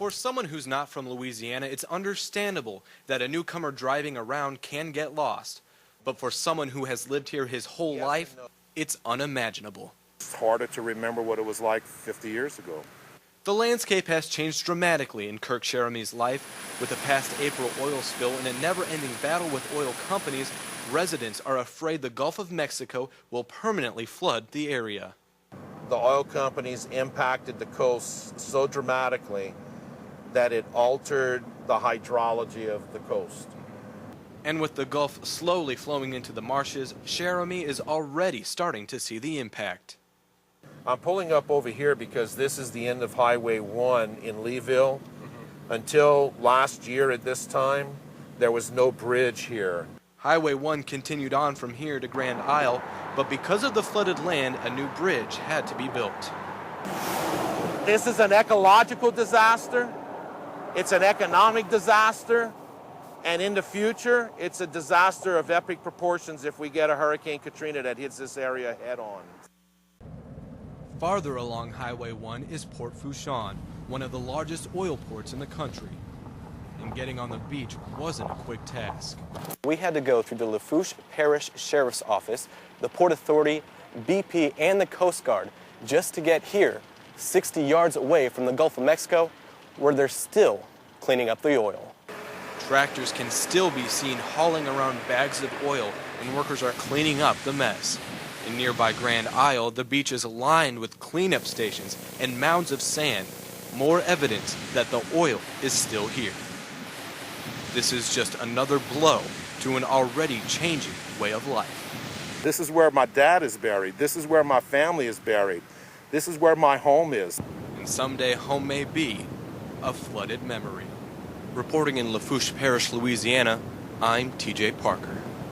For someone who's not from Louisiana, it's understandable that a newcomer driving around can get lost. But for someone who has lived here his whole life, it's unimaginable. It's harder to remember what it was like 50 years ago. The landscape has changed dramatically in Kirk Cheromy's life. With the past April oil spill and a never-ending battle with oil companies, residents are afraid the Gulf of Mexico will permanently flood the area. The oil companies impacted the coast so dramatically that it altered the hydrology of the coast. And with the Gulf slowly flowing into the marshes, Cheromy is already starting to see the impact. I'm pulling up over here because this is the end of Highway 1 in Leeville. Until last year at this time, there was no bridge here. Highway 1 continued on from here to Grand Isle, but because of the flooded land, a new bridge had to be built. This is an ecological disaster. It's an economic disaster. And in the future, it's a disaster of epic proportions if we get a Hurricane Katrina that hits this area head on. Farther along Highway 1 is Port Fourchon, one of the largest oil ports in the country. And getting on the beach wasn't a quick task. We had to go through the Lafourche Parish Sheriff's Office, the Port Authority, BP, and the Coast Guard just to get here, 60 yards away from the Gulf of Mexico, where they're still cleaning up the oil. Tractors can still be seen hauling around bags of oil, and workers are cleaning up the mess. In nearby Grand Isle, the beach is lined with cleanup stations and mounds of sand, more evidence that the oil is still here. This is just another blow to an already changing way of life. This is where my dad is buried. This is where my family is buried. This is where my home is. And someday home may be a flooded memory. Reporting in Lafourche Parish, Louisiana, I'm TJ Parker.